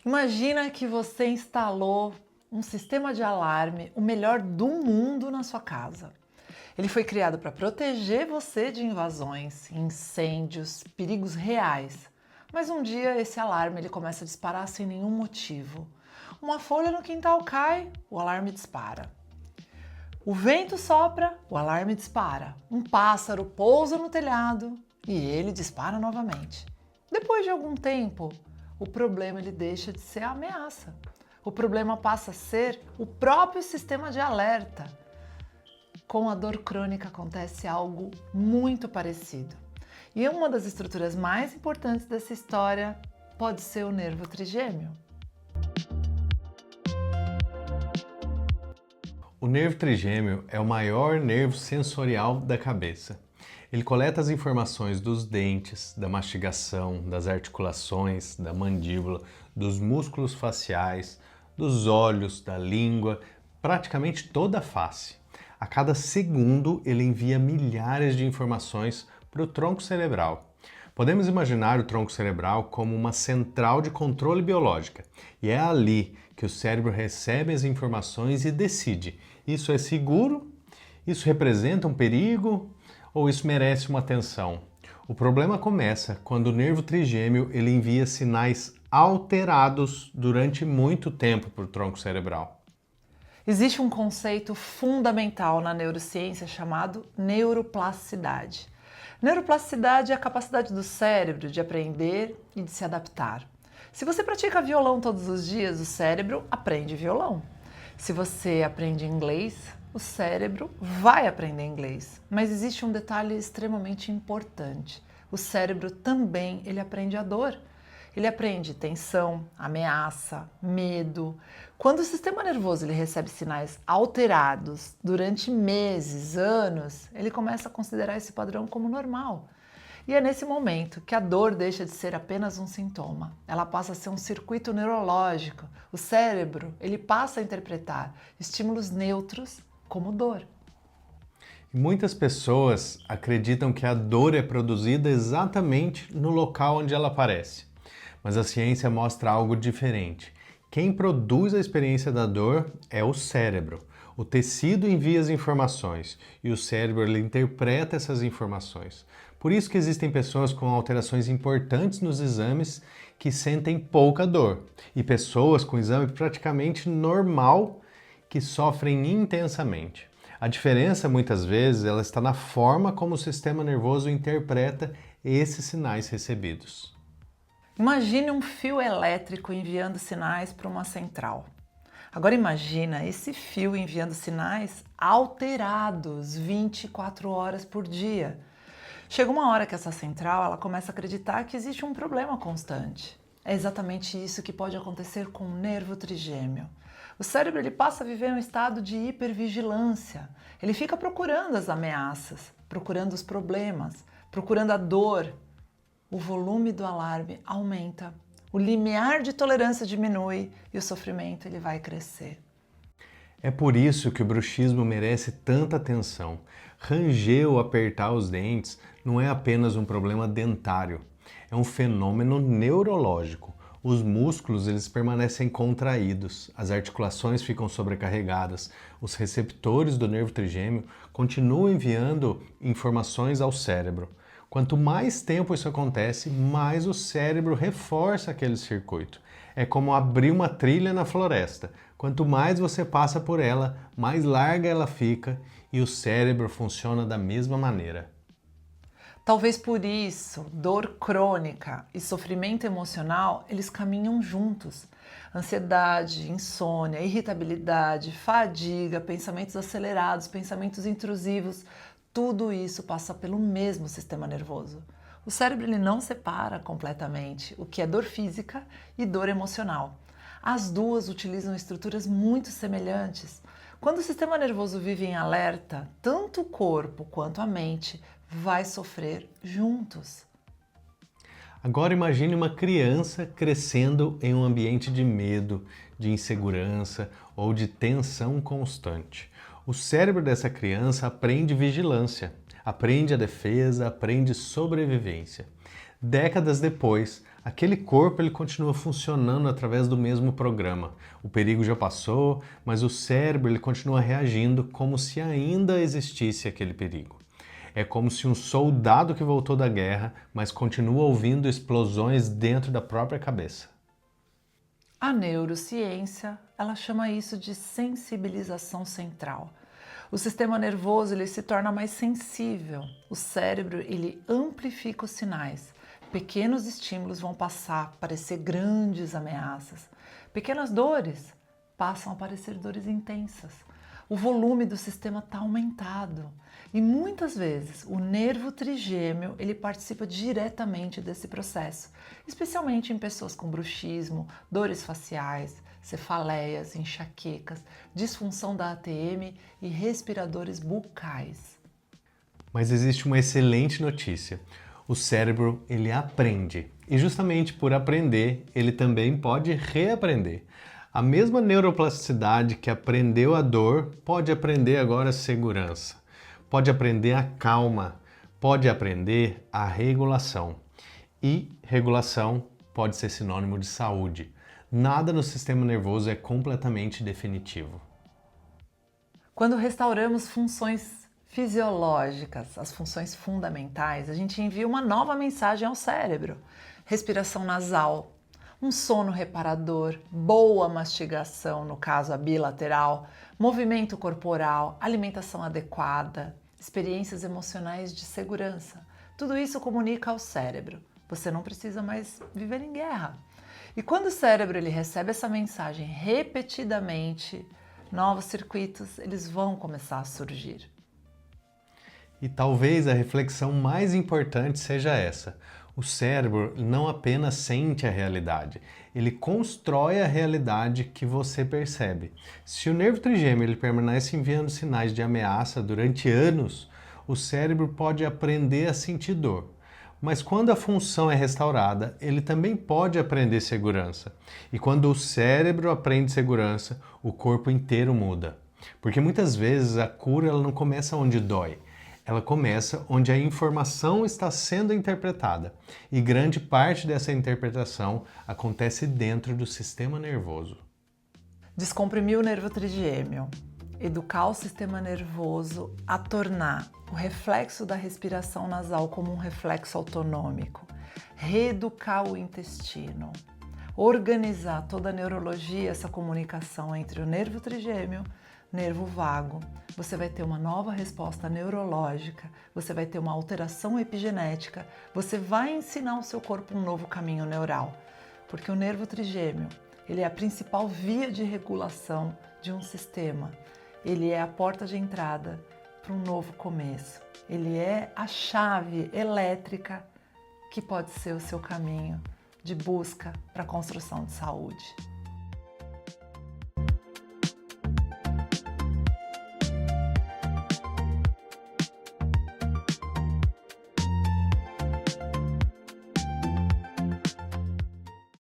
Imagina que você instalou um sistema de alarme, o melhor do mundo na sua casa. Ele foi criado para proteger você de invasões, incêndios, perigos reais. Mas um dia esse alarme ele começa a disparar sem nenhum motivo. Uma folha no quintal cai, o alarme dispara. O vento sopra, o alarme dispara. Um pássaro pousa no telhado e ele dispara novamente. Depois de algum tempo, o problema ele deixa de ser a ameaça. O problema passa a ser o próprio sistema de alerta. Com a dor crônica acontece algo muito parecido. E uma das estruturas mais importantes dessa história pode ser o nervo trigêmeo. O nervo trigêmeo é o maior nervo sensorial da cabeça. Ele coleta as informações dos dentes, da mastigação, das articulações, da mandíbula, dos músculos faciais, dos olhos, da língua, praticamente toda a face. A cada segundo ele envia milhares de informações para o tronco cerebral. Podemos imaginar o tronco cerebral como uma central de controle biológica, e é ali que o cérebro recebe as informações e decide: isso é seguro? Isso representa um perigo? Ou isso merece uma atenção? O problema começa quando o nervo trigêmeo ele envia sinais alterados durante muito tempo para o tronco cerebral. Existe um conceito fundamental na neurociência chamado neuroplasticidade. Neuroplasticidade é a capacidade do cérebro de aprender e de se adaptar. Se você pratica violão todos os dias, o cérebro aprende violão. Se você aprende inglês, o cérebro vai aprender inglês. Mas existe um detalhe extremamente importante. O cérebro também ele aprende a dor. Ele aprende tensão, ameaça, medo. Quando o sistema nervoso ele recebe sinais alterados durante meses, anos, ele começa a considerar esse padrão como normal. E é nesse momento que a dor deixa de ser apenas um sintoma. Ela passa a ser um circuito neurológico. O cérebro ele passa a interpretar estímulos neutros como dor. Muitas pessoas acreditam que a dor é produzida exatamente no local onde ela aparece. Mas a ciência mostra algo diferente. Quem produz a experiência da dor é o cérebro. O tecido envia as informações e o cérebro ele interpreta essas informações. Por isso que existem pessoas com alterações importantes nos exames que sentem pouca dor e pessoas com exame praticamente normal que sofrem intensamente. A diferença, muitas vezes, ela está na forma como o sistema nervoso interpreta esses sinais recebidos. Imagine um fio elétrico enviando sinais para uma central. Agora imagina esse fio enviando sinais alterados 24 horas por dia. Chega uma hora que essa central ela começa a acreditar que existe um problema constante. É exatamente isso que pode acontecer com o nervo trigêmeo. O cérebro ele passa a viver um estado de hipervigilância. Ele fica procurando as ameaças, procurando os problemas, procurando a dor. O volume do alarme aumenta, o limiar de tolerância diminui e o sofrimento ele vai crescer. É por isso que o bruxismo merece tanta atenção. Ranger ou apertar os dentes não é apenas um problema dentário, é um fenômeno neurológico. Os músculos eles permanecem contraídos, as articulações ficam sobrecarregadas, os receptores do nervo trigêmeo continuam enviando informações ao cérebro. Quanto mais tempo isso acontece, mais o cérebro reforça aquele circuito. É como abrir uma trilha na floresta. Quanto mais você passa por ela, mais larga ela fica e o cérebro funciona da mesma maneira. Talvez por isso, dor crônica e sofrimento emocional, eles caminham juntos. Ansiedade, insônia, irritabilidade, fadiga, pensamentos acelerados, pensamentos intrusivos, tudo isso passa pelo mesmo sistema nervoso. O cérebro ele não separa completamente o que é dor física e dor emocional. As duas utilizam estruturas muito semelhantes. Quando o sistema nervoso vive em alerta, tanto o corpo quanto a mente vai sofrer juntos. Agora imagine uma criança crescendo em um ambiente de medo, de insegurança ou de tensão constante. O cérebro dessa criança aprende vigilância, aprende a defesa, aprende sobrevivência. Décadas depois, aquele corpo ele continua funcionando através do mesmo programa. O perigo já passou, mas o cérebro ele continua reagindo como se ainda existisse aquele perigo. É como se um soldado que voltou da guerra, mas continua ouvindo explosões dentro da própria cabeça. A neurociência, ela chama isso de sensibilização central. O sistema nervoso ele se torna mais sensível. O cérebro ele amplifica os sinais. Pequenos estímulos vão passar a parecer grandes ameaças. Pequenas dores passam a parecer dores intensas. O volume do sistema está aumentado. E muitas vezes o nervo trigêmeo ele participa diretamente desse processo, especialmente em pessoas com bruxismo, dores faciais, cefaleias, enxaquecas, disfunção da ATM e respiradores bucais. Mas existe uma excelente notícia. O cérebro ele aprende e justamente por aprender ele também pode reaprender. A mesma neuroplasticidade que aprendeu a dor pode aprender agora a segurança. Pode aprender a calma, pode aprender a regulação. E regulação pode ser sinônimo de saúde. Nada no sistema nervoso é completamente definitivo. Quando restauramos funções fisiológicas, as funções fundamentais, a gente envia uma nova mensagem ao cérebro. Respiração nasal, um sono reparador, boa mastigação, no caso a bilateral, movimento corporal, alimentação adequada, experiências emocionais de segurança. Tudo isso comunica ao cérebro. Você não precisa mais viver em guerra. E quando o cérebro ele recebe essa mensagem repetidamente, novos circuitos eles vão começar a surgir. E talvez a reflexão mais importante seja essa. O cérebro não apenas sente a realidade, ele constrói a realidade que você percebe. Se o nervo trigêmeo ele permanece enviando sinais de ameaça durante anos, o cérebro pode aprender a sentir dor. Mas quando a função é restaurada, ele também pode aprender segurança. E quando o cérebro aprende segurança, o corpo inteiro muda. Porque muitas vezes a cura ela não começa onde dói. Ela começa onde a informação está sendo interpretada e grande parte dessa interpretação acontece dentro do sistema nervoso. Descomprimir o nervo trigêmeo, educar o sistema nervoso a tornar o reflexo da respiração nasal como um reflexo autonômico, reeducar o intestino, organizar toda a neurologia, essa comunicação entre o nervo trigêmeo, nervo vago, você vai ter uma nova resposta neurológica, você vai ter uma alteração epigenética, você vai ensinar o seu corpo um novo caminho neural, porque o nervo trigêmeo, ele é a principal via de regulação de um sistema, ele é a porta de entrada para um novo começo, ele é a chave elétrica que pode ser o seu caminho de busca para a construção de saúde.